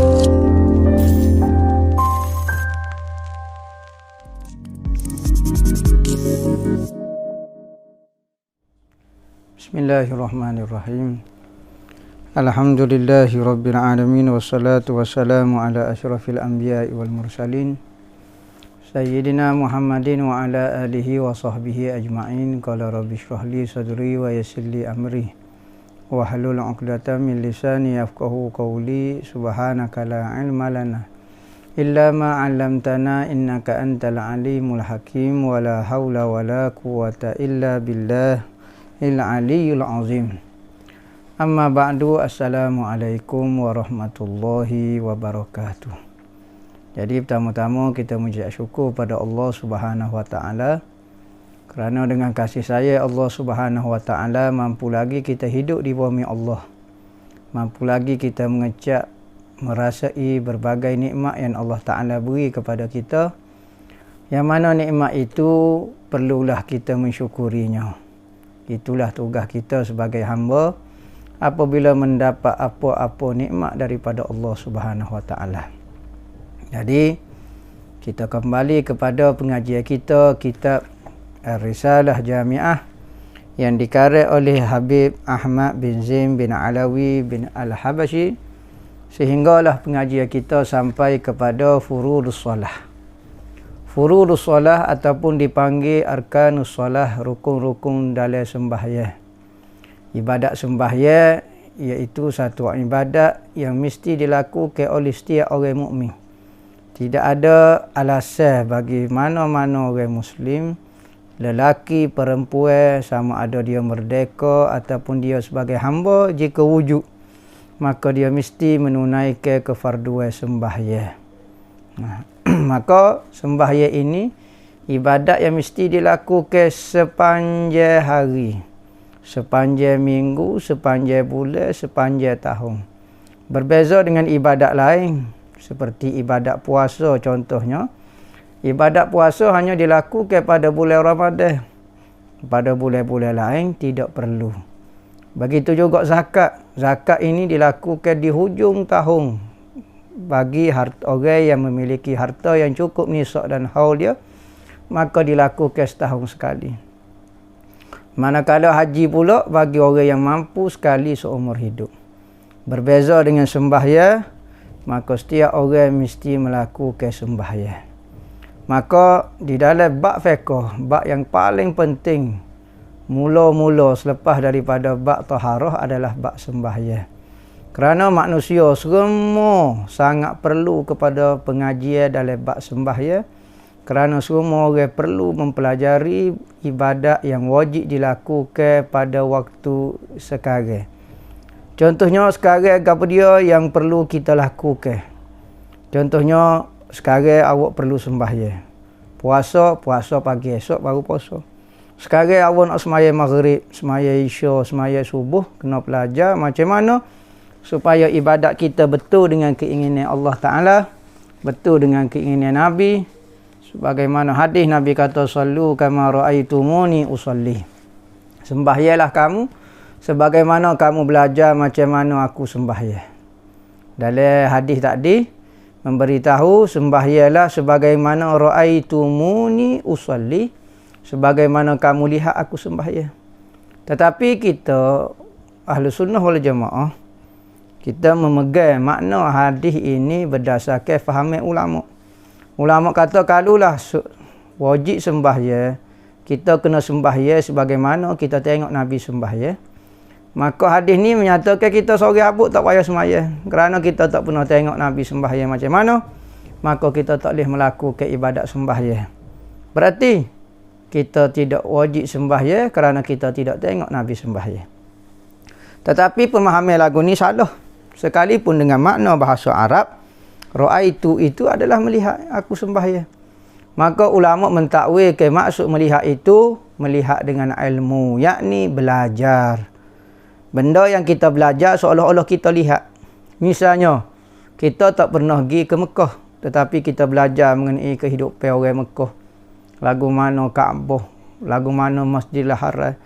Bismillahirrahmanirrahim. Alhamdulillahi rabbil alamin, wassalatu wassalamu ala asyrafil anbiya'i wal mursalin Sayyidina Muhammadin wa ala alihi wa sahbihi ajma'in. Qala rabbi shrah li sadri wa yassir li amri wa hlul 'uqdatam min lisani yafqahu qawli. Subhanaka la ilma lana illa ma 'allamtana innaka antal alimul hakim. Wa la haula wa la quwwata illa billah al-aliyyul azim. Amma ba'du. Assalamualaikum warahmatullahi wabarakatuh. Jadi pertama-tama kita mengucap syukur pada Allah Subhanahu wa taala kerana dengan kasih sayang Allah Subhanahu wa taala mampu lagi kita hidup di bumi Allah. Mampu lagi kita mengecap, merasai berbagai nikmat yang Allah taala beri kepada kita. Yang mana nikmat itu perlulah kita mensyukurinya. Itulah tugas kita sebagai hamba apabila mendapat apa-apa nikmat daripada Allah Subhanahu wa taala. Jadi kita kembali kepada pengajian kita, kitab Ar-Risalah Jami'ah yang dikarang oleh Habib Ahmad bin Zain bin Alawi bin Al-Habashi, sehinggalah pengajian kita sampai kepada furudus solah. Furudus solah ataupun dipanggil arkanus solah, rukun-rukun dalam sembahyang. Ibadat sembahyang iaitu satu ibadat yang mesti dilakukan oleh setiap orang mukmin. Tidak ada alasan bagi mana-mana orang muslim, lelaki, perempuan, sama ada dia merdeka ataupun dia sebagai hamba, jika wujud maka dia mesti menunaikan kefarduan sembahyang. Maka sembahyang ini ibadat yang mesti dilakukan sepanjang hari, sepanjang minggu, sepanjang bulan, sepanjang tahun. Berbeza dengan ibadat lain seperti ibadat puasa contohnya. Ibadat puasa hanya dilakukan pada bulan Ramadan. Pada bulan-bulan lain tidak perlu. Begitu juga zakat. Zakat ini dilakukan di hujung tahun bagi orang yang memiliki harta yang cukup nisab dan haul dia, maka dilakukan setahun sekali. Manakala haji pula bagi orang yang mampu sekali seumur hidup. Berbeza dengan sembahyang, maka setiap orang mesti melakukan sembahyang. Maka di dalam bab fiqh, bab yang paling penting mula-mula selepas daripada bab taharah adalah bab sembahyang. Kerana manusia semua sangat perlu kepada pengajian dalam bab sembahyang. Kerana semua orang perlu mempelajari ibadat yang wajib dilakukan pada waktu sekarang. Contohnya sekarang apa dia yang perlu kita lakukan. Contohnya sekarang awak perlu sembahyang. Puasa pagi esok baru puasa. Sekarang awak nak sembahyang maghrib, sembahyang isya, sembahyang subuh, kena belajar macam mana supaya ibadat kita betul dengan keinginan Allah Ta'ala, betul dengan keinginan Nabi. Sebagaimana hadis Nabi kata, sallu kama ra'aitumuni usalli. Sembahyanglah kamu sebagaimana kamu belajar macam mana aku sembahyang. Dalam hadis tadi memberitahu sembahyanglah sebagaimana ra'aitumuni usalli, sebagaimana kamu lihat aku sembahyang. Tetapi kita Ahlus Sunnah wal Jamaah, kita memegang makna hadis ini berdasarkan fahaman ulama. Ulama kata kalulah wajib sembahyang, kita kena sembahyang sebagaimana kita tengok Nabi sembahyang. Maka hadis ni menyatakan kita seorang abuk tak payah sembahyang. Kerana kita tak pernah tengok Nabi sembahyang macam mana, maka kita tak boleh melakukan ibadat sembahyang. Berarti kita tidak wajib sembahyang kerana kita tidak tengok Nabi sembahyang. Tetapi pemahaman lagu ni salah. Sekalipun dengan makna bahasa Arab, ra'aitu itu adalah melihat aku sembahyang. Maka ulama mentakwilkan maksud melihat itu melihat dengan ilmu, yakni belajar. Benda yang kita belajar seolah-olah kita lihat. Misalnya, kita tak pernah pergi ke Mekah, tetapi kita belajar mengenai kehidupan orang Mekah. Lagu mana Kaabah, lagu mana Masjidil Haram.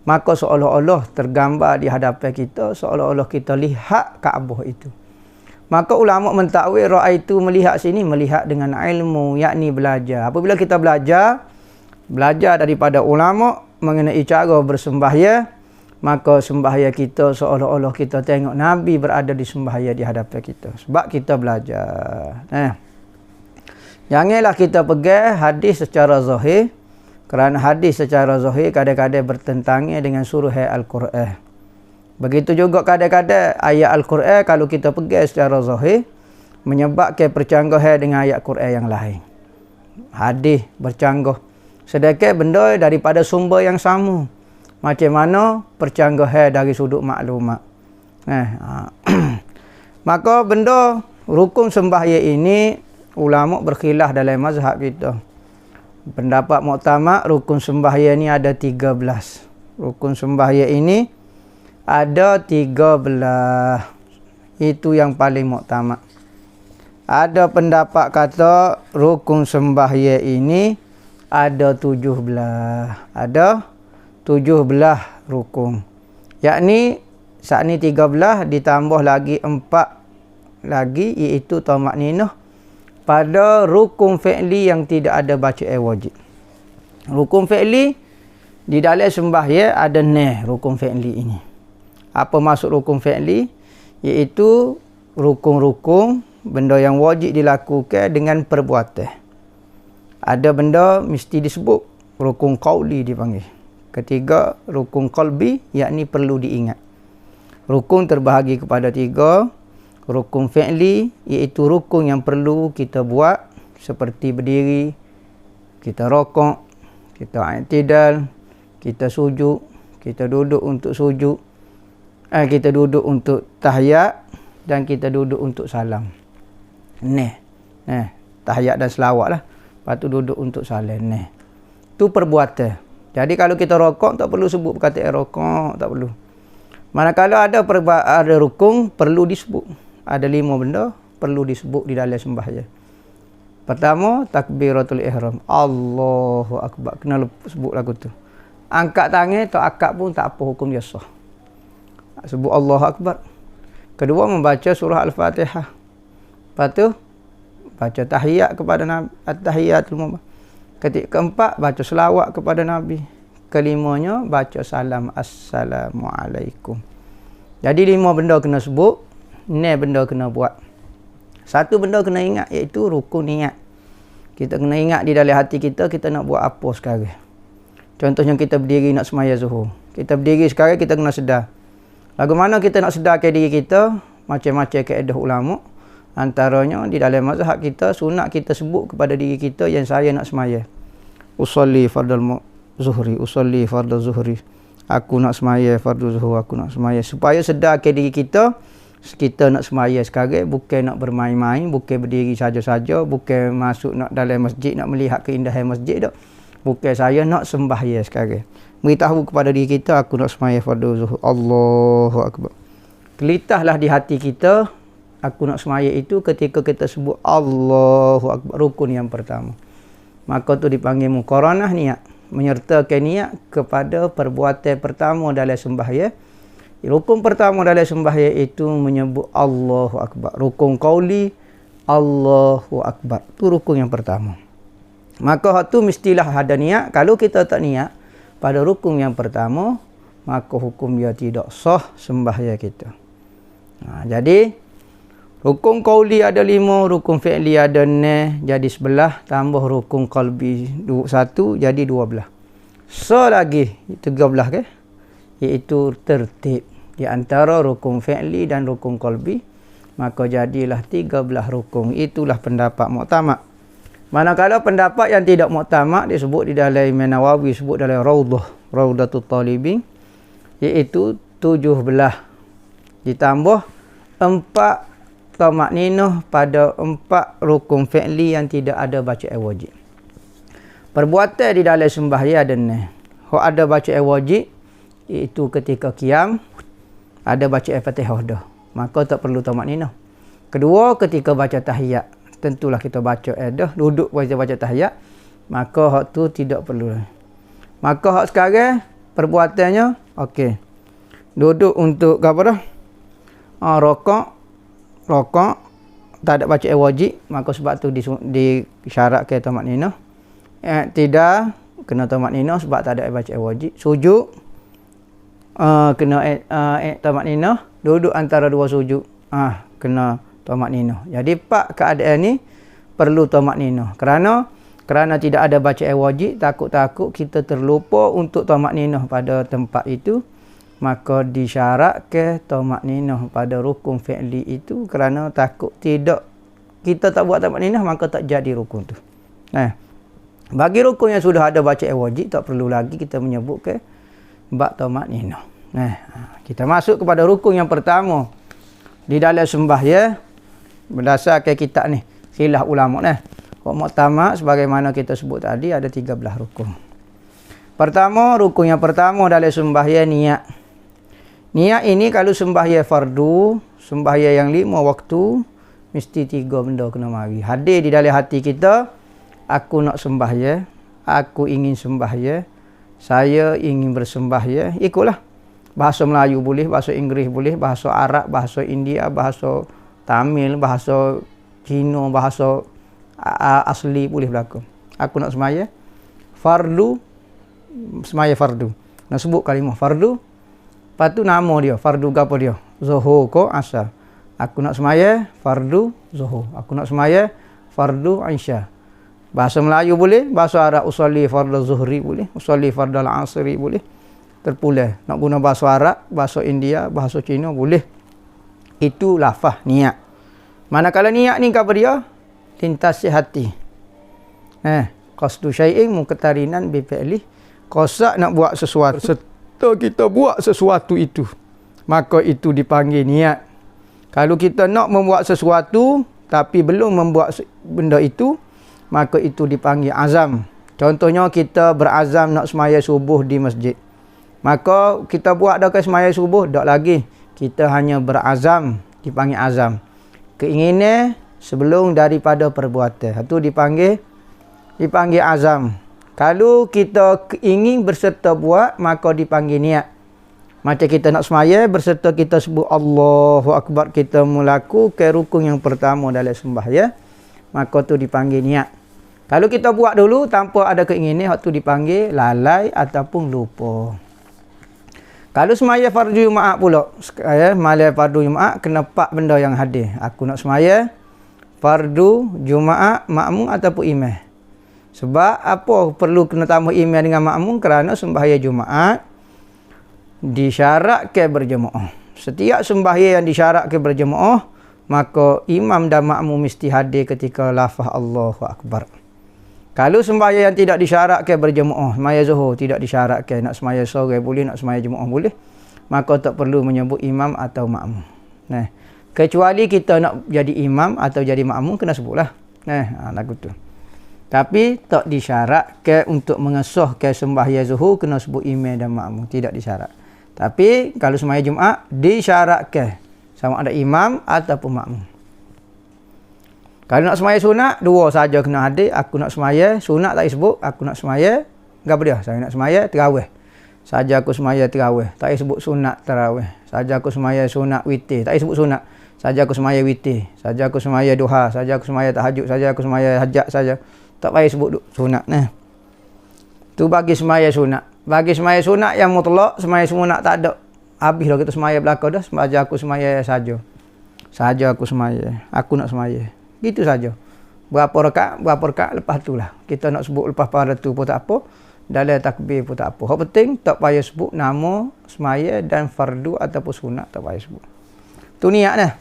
Maka seolah-olah tergambar di hadapan kita, seolah-olah kita lihat Kaabah itu. Maka ulama mentakwil ra'aitu melihat sini, melihat dengan ilmu, yakni belajar. Apabila kita belajar daripada ulama mengenai cara bersembahyang, maka sembahyang kita seolah-olah kita tengok Nabi berada di sembahyang di hadapan kita. Sebab kita belajar. Janganlah kita pegang hadis secara zahir. Kerana hadis secara zahir kadang-kadang bertentangan dengan surah Al-Quran. Begitu juga kadang-kadang ayat Al-Quran kalau kita pegang secara zahir menyebabkan percanggahan dengan ayat Quran yang lain. Hadis bercanggah. Sedangkan benda daripada sumber yang sama. Macam mana percanggahan dari sudut maklumat. Maka benda rukun sembahyang ini ulama berkhilaf dalam mazhab kita. Pendapat muktamad rukun sembahyang ini ada 13. Rukun sembahyang ini ada 13. Itu yang paling muktamad. Ada pendapat kata rukun sembahyang ini ada 17. Ada 17 rukun. Yakni saat ni 13 ditambah lagi 4 lagi, iaitu tamakninah pada rukun fi'li yang tidak ada bacaan wajib. Rukun fi'li di dalam sembahyang ada rukun fi'li ini. Apa maksud rukun fi'li? Iaitu rukun-rukun benda yang wajib dilakukan dengan perbuatan. Ada benda mesti disebut rukun qauli dipanggil. Ketiga, rukun qalbi, yakni perlu diingat. Rukun terbahagi kepada 3. Rukun fi'li iaitu rukun yang perlu kita buat, seperti berdiri, kita rokok, kita i'tidal, kita sujud, kita duduk untuk sujud, kita duduk untuk tahiyat dan kita duduk untuk salam. Tahiyat dan selawat lah. Lepas tu duduk untuk salam. Tu perbuatan. Jadi kalau kita rokok tak perlu sebut perkataan rokok, tak perlu. Manakala ada rukun perlu disebut. Ada 5 benda perlu disebut di dalam sembahyang. Pertama, takbiratul ihram. Allahu akbar. Kena sebut lagu tu. Angkat tangan atau akad pun tak apa, hukum dia sah. Sebut Allahu akbar. Kedua, membaca surah Al-Fatihah. Lepas tu baca tahiyat kepada Nabi, at-tahiyatul mubarak. Keempat, baca selawat kepada Nabi. Kelimanya, baca salam, Assalamualaikum. Jadi 5 benda kena sebut. Benda kena buat. Satu benda kena ingat, iaitu rukun niat. Kita kena ingat di dalam hati kita nak buat apa sekarang. Contohnya kita berdiri nak semaya zuhur. Kita berdiri sekarang, kita kena sedar. Bagaimana kita nak sedarkan diri kita? Macam-macam kaedah ulama. Antaranya di dalam mazhab kita, sunat kita sebut kepada diri kita yang saya nak semaya. Usolli fardal zuhri, usolli fardal zuhri. Aku nak semaya fardal zuhur, aku nak semaya. Supaya sedarkan diri kita nak semaya sekarang, bukan nak bermain-main, bukan berdiri saja-saja, bukan masuk nak dalam masjid nak melihat keindahan masjid tak. Bukan saya nak sembahyang sekarang. Beritahu kepada diri kita, aku nak sembahyang fardu zuhur. Allahu akbar. Kelitahlah di hati kita, aku nak sembahyang itu ketika kita sebut Allahu akbar, rukun yang pertama. Maka tu dipanggil muqaranah niat, menyertakan niat kepada perbuatan pertama dalam sembahyang. Rukun pertama dalam sembahyang itu menyebut Allahu akbar. Rukun qauli, Allahu akbar. Tu rukun yang pertama. Maka tu mestilah ada niat. Kalau kita tak niat pada rukun yang pertama, maka hukum dia tidak sah sembahyang kita. Jadi rukun qauli ada 5, rukun fi'li ada 6, jadi 11, tambah rukun qalbi 1, jadi 12. Lagi 13 ke? Iaitu tertib di antara rukun fi'li dan rukun qalbi. Maka jadilah 13 rukun. Itulah pendapat muktamad. Manakala pendapat yang tidak muktamad disebut di dalam Imam Nawawi, sebut dalam Raudatul Talibin, iaitu 17 ditambah 4 tamakninah pada 4 rukun fi'li yang tidak ada bacaan wajib. Perbuatan di dalam sembahyang ada hak ada bacaan wajib, iaitu ketika qiyam ada bacaan Fatihah dah, maka tak perlu tamakninah. Kedua, ketika baca tahiyat, tentulah kita baca dah, duduk baca tahiyat, maka hak tu tidak perlu. Maka hak sekarang perbuatannya okey. Duduk untuk apa dah? Rokok, rokok, tak ada baca wajib, maka sebab tu disyaratkan tamakninah. Tidak kena tamakninah sebab tak ada baca wajib. Sujud kena tamakninah, duduk antara dua sujud kena tamakninah. Jadi 4 keadaan ni perlu tamakninah. Kerana tidak ada baca wajib, takut-takut kita terlupa untuk tamakninah pada tempat itu, maka disyaratkan tamakninah pada rukun fi'li itu, kerana takut tidak kita tak buat tamakninah maka tak jadi rukun tu. Bagi rukun yang sudah ada baca wajib, tak perlu lagi kita menyebut ke bab tamakninah. Kita masuk kepada rukun yang pertama di dalam sembahyang berdasarkan kitab ni, khilaf ulama ni. Muktamad sebagaimana kita sebut tadi ada 13 rukun. Pertama, rukun yang pertama dalam sembahyang niat. Niat ini kalau sembahyang fardu, sembahyang yang 5 waktu, mesti 3 benda kena mari. Hadir di dalam hati kita, aku nak sembahyang, aku ingin sembahyang, saya ingin bersembahyang, ikutlah. Bahasa Melayu boleh, bahasa Inggeris boleh, bahasa Arab, bahasa India, bahasa Tamil, bahasa Cina, bahasa asli boleh berlaku. Aku nak sembahyang fardu, sembahyang fardu. Nak sebut kalimah fardu, lepas tu nama dia, fardu apa dia? Zuhur ko asar. Aku nak sembahyang fardu zuhur. Aku nak sembahyang fardu isya. Bahasa Melayu boleh, bahasa Arab usolli fardu zuhri boleh, usolli fardu al-asri boleh. Terpulang. Nak guna bahasa Arab, bahasa India, bahasa Cina boleh. Itu lafaz niat. Manakala niat ni apa dia? Lintasi hati. Qasdu syai'in muqtarinan bi fi'li. Qasad nak buat sesuatu. Serta kita buat sesuatu itu, maka itu dipanggil niat. Kalau kita nak membuat sesuatu tapi belum membuat benda itu, maka itu dipanggil azam. Contohnya kita berazam nak sembahyang subuh di masjid. Maka kita buat dah ke sembahyang subuh, tak lagi. Kita hanya berazam, dipanggil azam. Keinginan sebelum daripada perbuatan, itu dipanggil azam. Kalau kita ingin berserta buat, maka dipanggil niat. Macam kita nak sembahyang, berserta kita sebut Allahu Akbar, kita melakukan rukun yang pertama dalam sembahyang, maka tu dipanggil niat. Kalau kita buat dulu tanpa ada keinginan, itu dipanggil lalai ataupun lupa. Kalau sembahyang fardu Jumaat pula, malam fardu Jumaat kena 4 benda yang hadir. Aku nak sembahyang fardu Jumaat makmum ataupun imam. Sebab apa perlu kena tambah imam dengan makmum? Kerana sembahyang Jumaat disyaratkan berjemaah. Setiap sembahyang yang disyaratkan berjemaah, maka imam dan makmum mesti hadir ketika lafaz Allahu Akbar. Kalau sembahyang yang tidak disyaratkan berjemaah, sembahyang zuhur tidak disyaratkan, nak sembahyang sore boleh, nak sembahyang jemaah boleh, maka tak perlu menyebut imam atau makmum. Kecuali kita nak jadi imam atau jadi makmum, kena sebutlah. Lagu tu. Tapi tak disyaratkan untuk mengesahkan sembahyang zuhur kena sebut imam dan makmum, tidak disyarat. Tapi kalau sembahyang Jumaat disyaratkan sama ada imam ataupun makmum. Kalau nak sembahyang sunat, 2 saja kena hadir. Aku nak sembahyang sunat tak disebut. Aku nak sembahyang apa dia? Saya nak sembahyang tarawih. Saja aku sembahyang tarawih. Tak disebut sunat tarawih. Saja aku sembahyang sunat witir. Tak disebut sunat. Saja aku sembahyang witir. Saja aku sembahyang duha. Saja aku sembahyang tahajud. Saja aku sembahyang hajat saja. Tak payah sebut sunat. Tu bagi sembahyang sunat. Bagi sembahyang sunat yang mutlak, sembahyang sunat tak ada. Habis dah kita sembahyang belakang dah. Saja aku sembahyang saja. Saja aku sembahyang. Aku nak sembahyang. Gitu saja. Berapa rakaat lepas tu lah. Kita nak sebut lepas pada tu pun tak apa. Dalam takbir pun tak apa. Yang penting tak payah sebut nama semaya dan fardu ataupun sunat, tak payah sebut. Tu niat dah.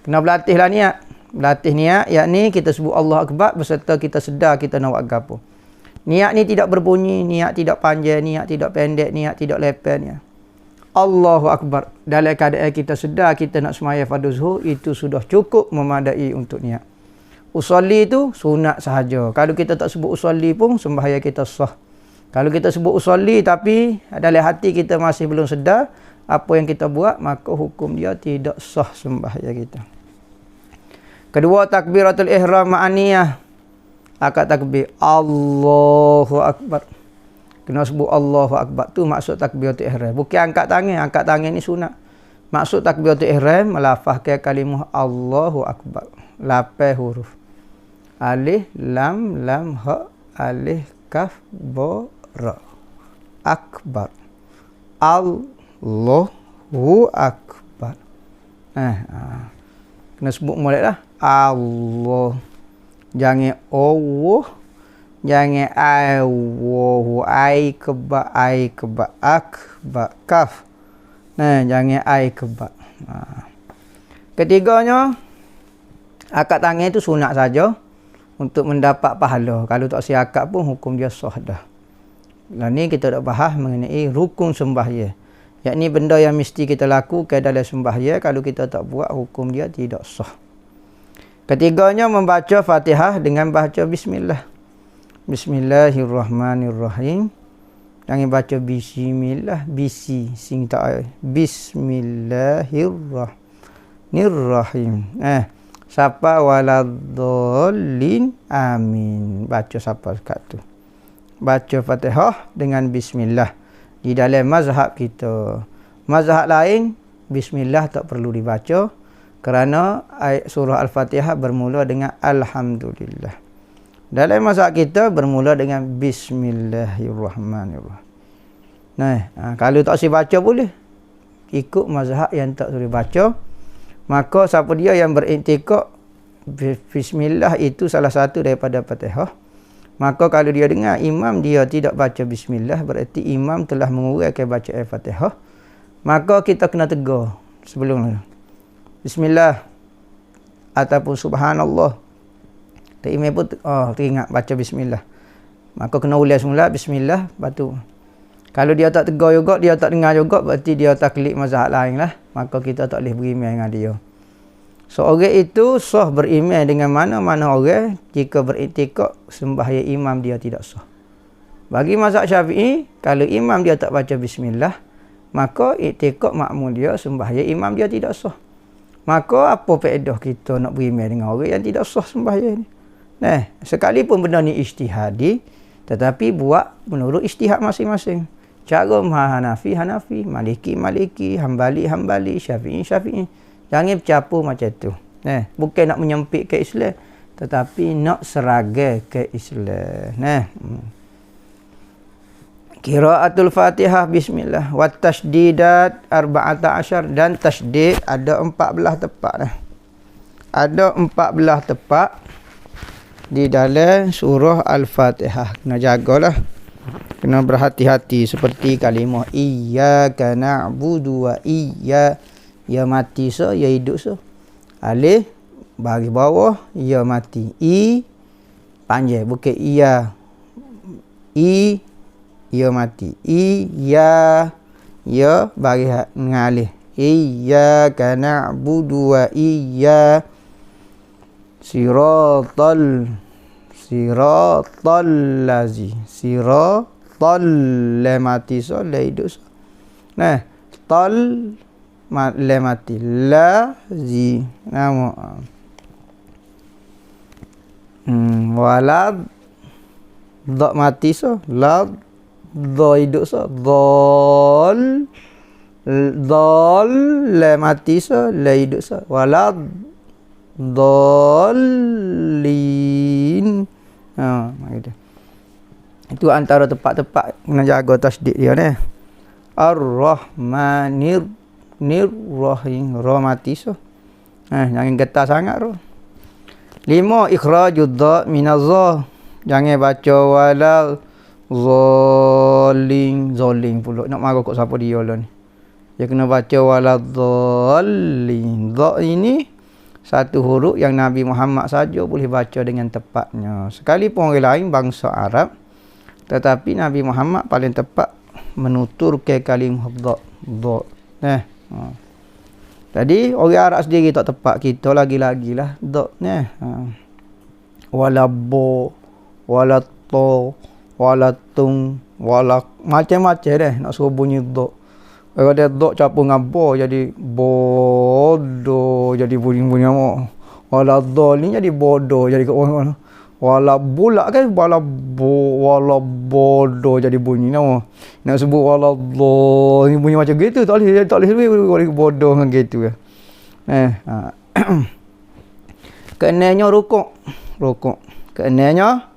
Kena berlatih lah niat. Berlatih niat, yakni kita sebut Allah Akbar beserta kita sedar kita nak buat apa. Niat ni tidak berbunyi, niat tidak panjang, niat tidak pendek, niat tidak lepen. Allahu Akbar. Dalam keadaan kita sedar kita nak semaya fardu zuhur, itu sudah cukup memadai untuk niat. Usolli itu sunat sahaja. Kalau kita tak sebut usolli pun sembahyang kita sah. Kalau kita sebut usolli tapi dalam hati kita masih belum sedar apa yang kita buat, maka hukum dia tidak sah sembahyang kita. Kedua, takbiratul ihram ma'aniyah. Akad takbir Allahu Akbar. Kena sebut Allahu Akbar. Tu maksud takbiratul ihram. Bukan angkat tangan. Angkat tangan ni sunat. Maksud takbiratul ihram melafazkan kalimah Allahu akbar. 8 huruf. Alif, lam, ha, alif, kaf, ba, ra. Akbar. Allahu akbar. Kena sebut molek lah. Allah. Jangan Allah. Jangan Allahu. Ai keba, akbar, kaf. Jangan ai keba. Ketiganya, akad tangan itu sunat saja untuk mendapat pahala. Kalau tak si akad pun hukum dia sah dah. Dan ni kita dah bahas mengenai rukun sembahyang. Yakni benda yang mesti kita lakukan dalam sembahyang. Kalau kita tak buat, hukum dia tidak sah. Ketiganya, membaca Fatihah dengan baca bismillah. Bismillahirrahmanirrahim. Jangan baca bismillah, sing tak bismillahirrahmanirrahim. Siapa waladdallin, amin. Baca siapa kat tu. Baca Fatihah dengan bismillah. Di dalam mazhab kita. Mazhab lain, bismillah tak perlu dibaca kerana ayat surah Al-Fatihah bermula dengan alhamdulillah. Dalam mazhab kita bermula dengan bismillahirrahmanirrahim. Kalau tak si baca boleh. Ikut mazhab yang tak boleh baca. Maka siapa dia yang beriktikad bismillah itu salah satu daripada Fatihah. Maka kalau dia dengar imam dia tidak baca bismillah, berarti imam telah menguraikan bacaan Fatihah. Maka kita kena tegur sebelum bismillah ataupun subhanallah. Tak imam pun teringat baca bismillah. Maka kena ulang semula bismillah, batu. Kalau dia tak tegur juga, dia tak dengar juga, berarti dia taklid mazhab lain lah. Maka kita tak boleh beriman dengan dia. So orang itu sah beriman dengan mana-mana orang jika beriktikad sembahyang imam dia tidak sah. Bagi mazhab Syafi'i, kalau imam dia tak baca bismillah, maka iktikad makmum dia sembahyang imam dia tidak sah. Maka apa faedah kita nak beriman dengan orang yang tidak sah sembahyang ni? Sekalipun benda ni ijtihadi, tetapi buat menurut ijtihad masing-masing. Cara Hanafi, Maliki, Hambali, Syafi'i. Jangan bercampur macam tu. Bukan nak menyempit ke Islam, tetapi nak seragam ke Islam. Qiraatul Fatihah bismillah wa tashdidat 14 dan tasydid ada 14 tepat. Ada 14 tepat di dalam surah Al-Fatihah. Kena jagalah. Kena berhati-hati seperti kalimah iyyaka na'budu wa ya mati so, ya hidup so. Alif bagi bawah, ya mati. I panjang, bukan iya. Ya mati. Ya bagi ngalih. Iyyaka na'budu wa iya siratal lazi. Siratal mati so, la hidup so. Tal mati. Lazi. Nama. Walad. Dok mati so. Lad. Do hidup so. Dol mati so. La hidup so. Walad. Dolin. Gitu. Itu antara tepat-tepat kena jaga tasydid dia ni. Ar-Rahmanir Rahim. Ra mati so. Jangan getar sangat ro. 5. Ikhrajud dha minaz-dha. Jangan baca walal zolin pula. Nak marah kat siapa dia lah ni. Dia kena baca walal zolin. Dha ini satu huruf yang Nabi Muhammad saja boleh baca dengan tepatnya. Sekalipun orang lain bangsa Arab, tetapi Nabi Muhammad paling tepat menuturkan kalimah dha. Jadi orang Arab sendiri tak tepat, kita lagi-lagi lah dha ni. Walabo, walato, walatung, walak, macam-macam deh nak suruh bunyi dha. Kalau dia dok campur dengan bo jadi bodoh, jadi bunyi-bunyi apa. Waladhdallin jadi bodoh, jadi kat orang Wala bulak kan wala bodoh jadi bunyi nama. Nak sebut wala Allah ni bunyi macam gitu tak boleh sebut bodoh dengan gitu ya. Keenamnya rukuk. Keenamnya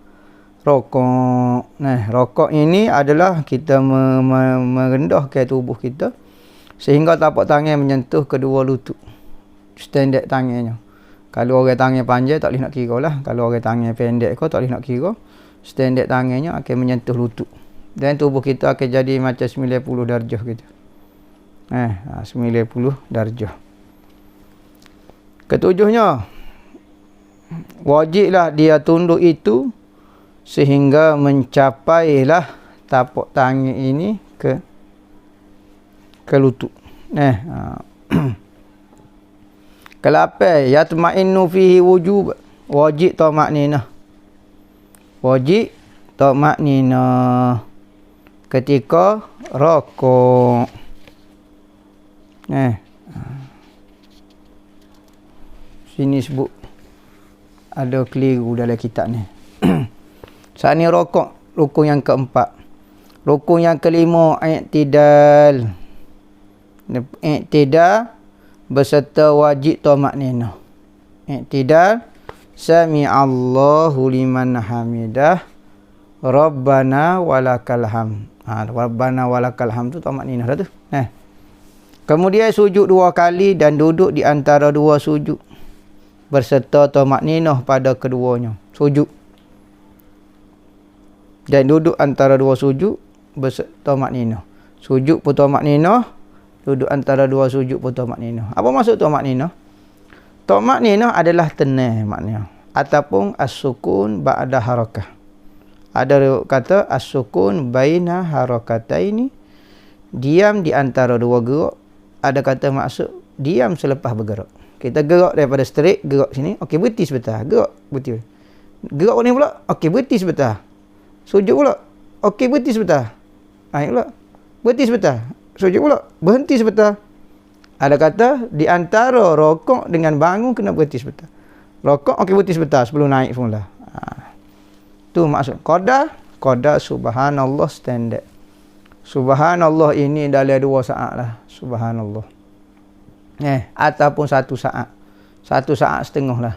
rokok. Rokok ini adalah kita merendahkan tubuh kita sehingga tapak tangan menyentuh kedua lutut. Standard tangannya. Kalau orang tangan panjang tak boleh nak kira lah. Kalau orang tangan pendek kau tak boleh nak kira. Standard tangannya akan menyentuh lutut. Dan tubuh kita akan jadi macam 90 darjah gitu. 90 darjah. Ketujuhnya, wajiblah dia tunduk itu sehingga mencapailah tapak tangan ini ke lutut. Kelapan, yatma'innu fihi wujub. Wajib tamakninah. Wajib tamakninah ketika rokok. Sini sebut ada keliru dalam kitab ni. Saat ni rokok, rukun yang keempat. Rukun yang kelima, i'tidal. I'tidal beserta wajib tamakninah. I'tidal, sami'allahu liman hamidah, rabbana walakal hamd. Rabbana walakal hamd tu tamakninah dah tu. Kemudian sujud 2 kali dan duduk di antara 2 sujud berserta tamakninah pada keduanya. Sujud dan duduk antara 2 sujud berserta tamakninah. Sujud pun tamakninah, duduk antara 2 sujud pun tamakninah. Apa maksud tamakninah? Tamakninah adalah tenang maknanya, ataupun as-sukun ba'da harakah. Ada kata as-sukun baina harakataini, diam di antara 2 gerak. Ada kata maksud diam selepas bergerak. Kita gerak daripada straight, gerak sini, okey berhenti sebentar, gerak berhenti. Gerak ni pula, okey berhenti sebentar. Sujud pula, okey berhenti sebentar. Naik pula, berhenti sebentar. Sujud pula, berhenti sebentar. Ada kata di antara rokok dengan bangun kena berhenti sebentar. Rokok okey berhenti sebentar sebelum naik semula. Tu maksud qada subhanallah standard. Subhanallah ini dalam 2 saat lah. Subhanallah. Ataupun 1 saat. 1 saat setengah lah.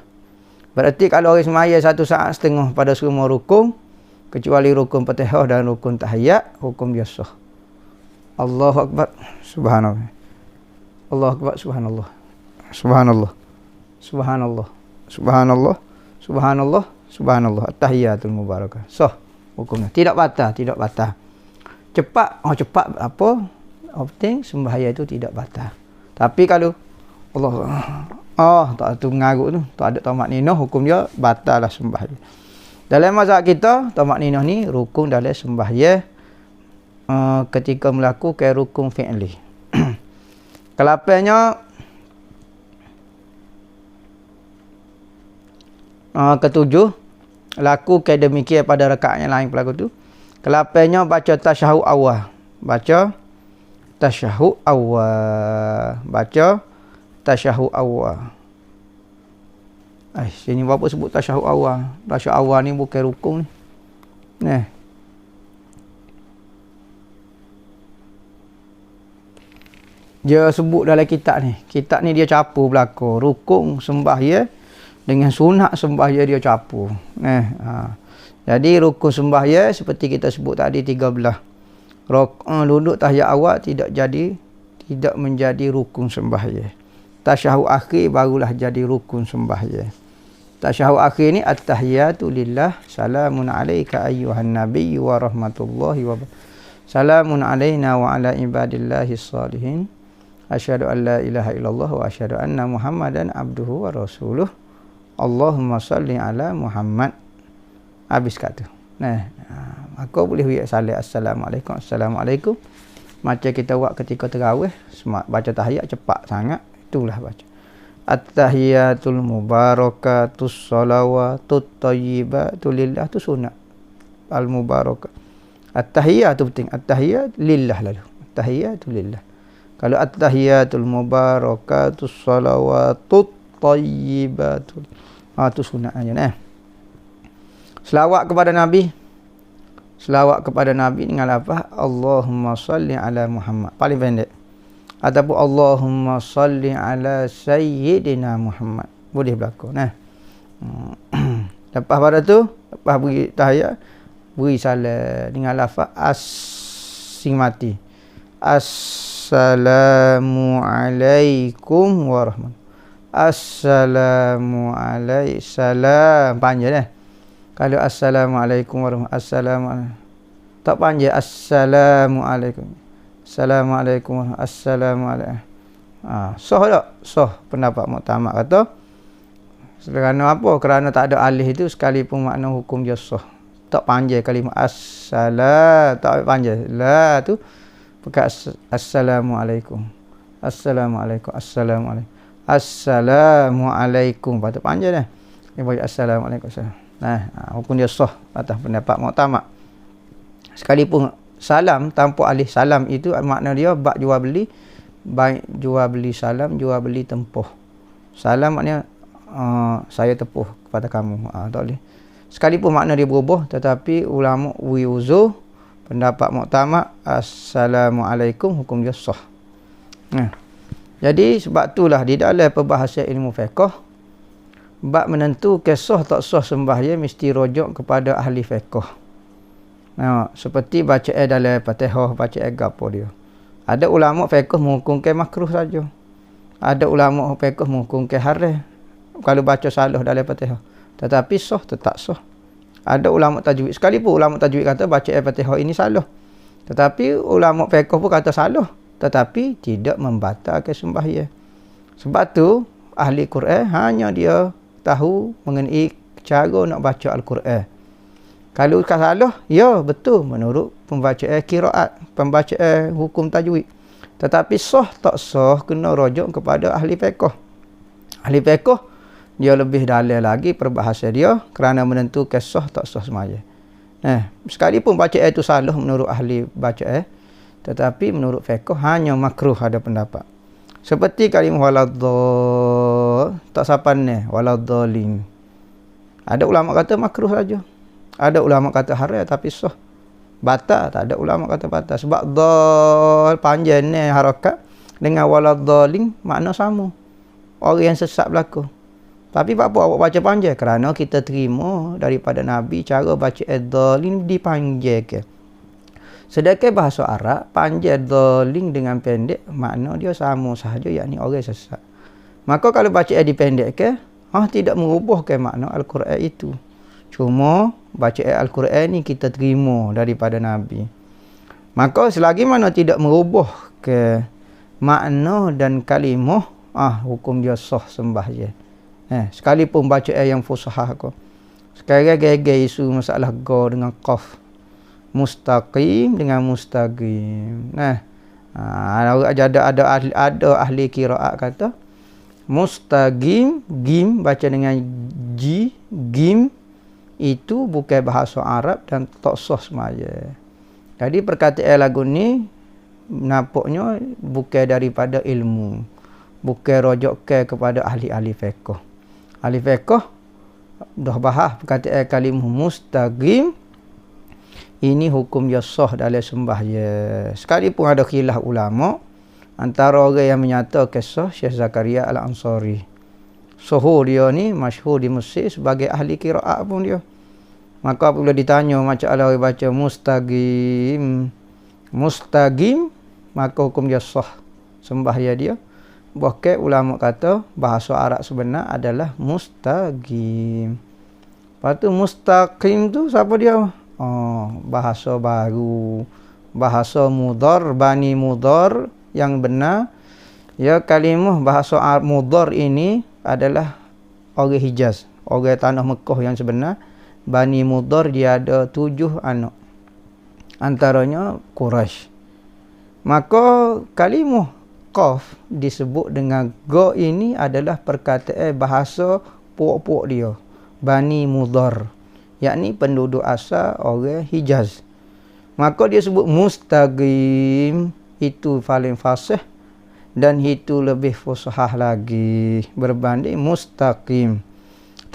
Berarti kalau orang semaya 1 saat setengah pada semua rukun, kecuali rukun Fatihah dan rukun tahiyat, hukum dia sah. Allahu Akbar, subhanallah. Allahu Akbar, subhanallah. Subhanallah. Subhanallah. Subhanallah. Subhanallah. Subhanallah. At-tahiyatul mubarakah. Sah hukumnya. Tidak batal, tidak batal. Cepat, cepat apa? Penting sembahyang itu tidak batal. Tapi kalau Allah tak tu mengarut tu, tak ada tamakninah, hukum dia batal lah sembahyang. Dalam mazhab kita, tamakninah ni rukun dalam sembahyang ketika melakukan rukun fi'li. Kelapanya ketujuh, lakukan demikian pada rakaat yang lain pelaku tu. Kelapanya baca tasyahud awal. Baca tasyahud awal. Baca tasyahud awal. Sini berapa sebut tasyahud awal? Tasyahud awal ni bukan rukun ni. Dia sebut dalam kitab ni. Kitab ni dia capur belakang. Rukun sembahyang dengan sunat sembahyang dia capur. Jadi rukun sembahyang seperti kita sebut tadi 13. Duduk tahiyat awal tidak menjadi rukun sembahyang. Tasyahud akhir barulah jadi rukun sembahyang. Tasyahud akhir ni at-tahiyatu lillah, salamun alayka ayyuhan nabiy wa rahmatullahi wa barakatuh. Salamun alayna wa ala ibadillahis salihin. Asyhadu an la ilaha illallah wa asyhadu anna Muhammadan abduhu wa rasuluh. Allahumma salli ala Muhammad. Habis kata. Maka boleh buat salat assalamualaikum, assalamualaikum. Macam kita buat ketika tarawih, baca tahiyat cepat sangat, itulah baca. At-tahiyatul mubarakatus salawatut thayyibatu lillah, tu sunat. Al-mubarakah. At-tahiyat tu penting. At-tahiyat lillah lalu. At-tahiyatu lillah. Kalau at-tahiyatul mubarakatus salawatut thayyibatu, tu sunat aja . Selawat kepada Nabi. Selawat kepada Nabi dengan apa? Allahumma salli ala Muhammad. Paling pendek. Ataupun Allahumma salli ala Sayyidina Muhammad. Boleh berlaku. Nah. Lepas pada tu, lepas beri tahiyat, beri salam dengan lafaz asing mati. Assalamualaikum warahmatullahi. Assalamualaikum. Salam panjang dah. Kalau assalamualaikum warahmatullahi. Assalamualaikum. Tak panjang. Assalamualaikum. Assalamualaikum warahmatullahi. Assalamualaikum. Sah tak? Sah. Pendapat muktamad kata. Kerana apa? Kerana tak ada alih itu sekalipun makna hukum dia sah. Tak panjang kalimah assalam. Tak panjang. La tu pakai assalamualaikum. Assalamualaikum. Assalamualaikum. Assalamualaikum. Patut panjang dah. Dia bagi assalamualaikum. Nah, hukum dia sah atas pendapat muktamad. Sekalipun salam tanpa alih salam itu makna dia bab jual beli, baik jual beli salam, jual beli tempuh. Salam maknanya saya tepuh kepada kamu. Tak boleh. Sekalipun makna dia berubah, tetapi ulama uzur pendapat muktamad assalamualaikum hukum dia sah. Nah. Jadi sebab itulah di dalam perbahasan ilmu fiqh bab menentukan sah tak sah sembahyang mesti rujuk kepada ahli fiqh. Nah, seperti bacaan dalam Fatihah, bacaan gapo dia. Ada ulama fiqh menghukumkan makruh saja. Ada ulama fiqh menghukumkan haram kalau baca salah dalam Fatihah. Tetapi sah tetap sah. Ada ulama tajwid, sekalipun ulama tajwid kata bacaan Fatihah ini salah. Tetapi ulama fiqh pun kata salah, tetapi tidak membatalkan sembahyang. Sebab tu ahli Quran hanya dia tahu mengenai cara nak baca Al-Quran. Kalau salah, ya betul menurut pembacaan qiraat, pembacaan hukum tajwid. Tetapi sah tak sah kena rujuk kepada ahli fiqh. Ahli fiqh dia lebih dalam lagi perbahasan dia kerana menentukan sah tak sah sembahyang. Sekalipun bacaan itu salah menurut ahli bacaan, tetapi menurut fiqh hanya makruh ada pendapat. Seperti kalimah waladhdall, tak sapan ni waladhdallin. Ada ulama kata makruh saja. Ada ulama kata haram tapi sah. Batal, tak ada ulama kata batal. Sebab dhal panjang ni harakat dengan waladhdallin makna sama. Orang yang sesat berlaku. Tapi apa awak baca panjang? Kerana kita terima daripada Nabi cara baca dhallin dipanjangkan. Sedangkan bahasa Arab panjang dhalin dengan pendek makna dia sama sahaja, yakni orang sesat. Maka kalau bacaan dipendekkan tidak mengubahkan makna Al-Quran itu. Cuma bacaan Al-Quran ni kita terima daripada Nabi. Maka selagi mana tidak merubah ke makna dan kalimah, hukum dia sah sembahyang. Sekalipun bacaan yang fusahah ko. Sekarang geger isu masalah ga dengan qaf. Mustaqim dengan mustaqim. Ada ahli qiraat kata mustaqim, gim baca dengan ji, gim itu bukan bahasa Arab dan tak sah sembahyang. Jadi perkataan lagu ni nampaknya bukan daripada ilmu, bukan rujukkan kepada ahli-ahli fiqh. Ahli fiqh dah bahas perkataan kalimah mustaqim ini hukum dia sah dalam sembahyang. Sekalipun ada khilaf ulama, antara orang yang menyatakan sah Syekh Zakaria Al-Ansari. Suhur dia ni masyhur di Mesir sebagai ahli qiraat pun dia. Maka apabila ditanya macam mana orang baca mustaqim, maka hukum dia sah sembahyang dia. Bahkan ulama kata bahasa Arab sebenar adalah mustaqim. Lepas tu mustaqim tu siapa dia? Bahasa baru, bahasa mudhar, bani mudhar yang benar. Ya, kalimah bahasa mudhar ini adalah orang Hijaz, orang tanah Mekah yang sebenar. Bani mudhar dia ada 7 anak, antaranya Quraisy. Maka kalimah qaf disebut dengan ga ini adalah perkataan bahasa puak-puak dia, Bani Mudhar, yakni penduduk asal orang Hijaz. Maka dia sebut mustaqim, itu paling fasih dan itu lebih fusahah lagi berbanding mustaqim.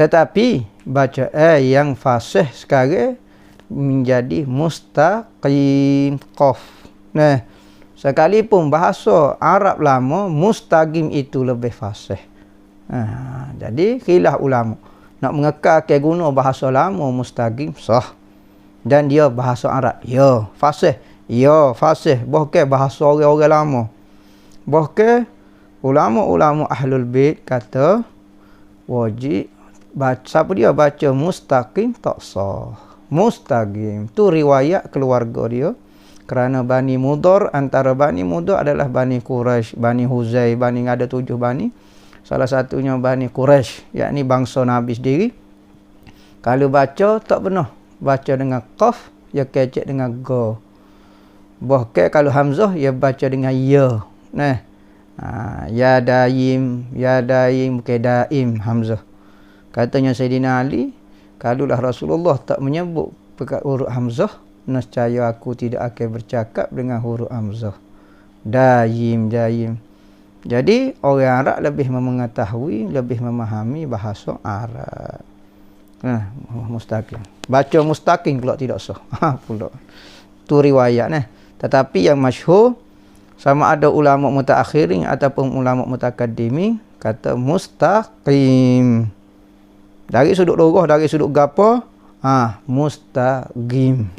Tetapi baca yang fasih sekarang menjadi mustaqim qaf. Nah, sekalipun bahasa Arab lama mustaqim itu lebih fasih. Jadi khilaf ulama. Nak mengekalkan guna bahasa lama mustaqim sah. Dan dia bahasa Arab. Ya, fasih. Ya, fasih. Bahkan bahasa orang-orang lama. Bahkan ulama-ulama Ahlul Bait kata wajib baca apa dia baca mustaqim tak sah. Mustaqim tu riwayat keluarga dia, kerana Bani Mudhar, antara Bani Mudhar adalah Bani Quraisy, Bani Huzai, Bani ada 7 Bani. Salah satunya Bani Quraisy, yakni bangsa Nabi sendiri. Kalau baca tak benar baca dengan qaf, ya kecek dengan ga. Bahkan kalau hamzah ya baca dengan ya. Nah, ya daim bukan daim hamzah. Katanya Sayyidina Ali, kalulah Rasulullah tak menyebut huruf hamzah, nescaya aku tidak akan bercakap dengan huruf hamzah. Daim. Jadi orang Arab lebih mengetahui, lebih memahami bahasa Arab. Mustaqim. Baca mustaqim pula tidak sah. Pula. Tu riwayat nah. Tetapi yang masyhur sama ada ulama mutaakhirin ataupun ulama mutakaddimin kata mustaqim. Dari sudut lorah, dari sudut gapo, mustaqim.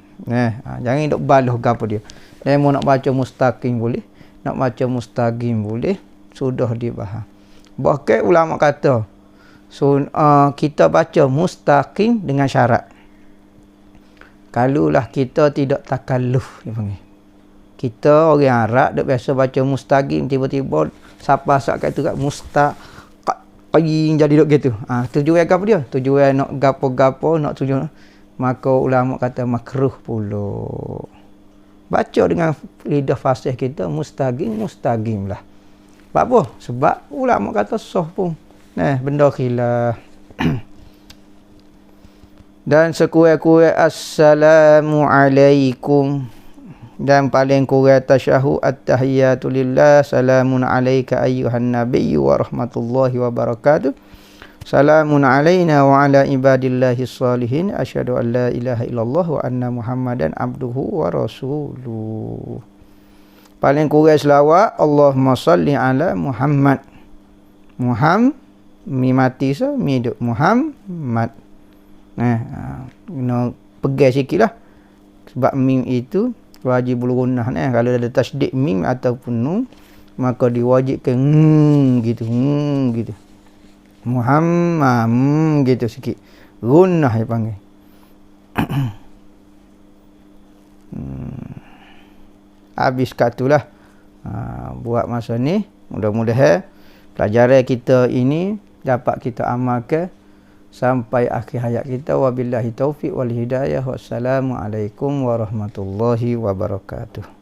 Jangan duk baluh gapo dia. Demo nak baca mustaqim boleh, nak baca mustaqim boleh, sudah dibahas. Bahkan ulama kata kita baca mustaqim dengan syarat. Kalulah kita tidak takalluf, dia panggil. Kita orang Arab duk biasa baca mustaqim, tiba-tiba siapa kat tu kat jadi duk gitu. Tujuan apa dia? Tujuan nak gapo-gapo, nak tujuan. Maka ulama kata makruh pula. Baca dengan lidah fasih kita mustaqim lah. Sebab apa? Sebab ulama kata sah pun. Benda khilaf. Dan sekurang-kurang assalamu alaikum. Dan paling kurang tasyahud at-tahiyatu lillah, salamun alayka ayyuhan nabiyyu wa rahmatullahi wa barakatuh, salamun alayna wa ala ibadillahi salihin, asyhadu an la ilaha illallah wa anna muhammadan abduhu wa rasuluh. Paling kurang selawat Allahumma salli ala Muhammad. Mi mati so mi duk Muhammad. Kena pegang sikitlah, sebab mim itu wajib gunnah. Kalau ada tasydid mim ataupun nun, maka diwajibkan gitu. Muhammad gitu sikit. Gunnah dia panggil. Habis katulah. Buat masa ni, mudah-mudahan pelajaran kita ini dapat kita amalkan sampai akhir hayat kita. Wabillahi taufiq wal hidayah. Wassalamualaikum warahmatullahi wabarakatuh.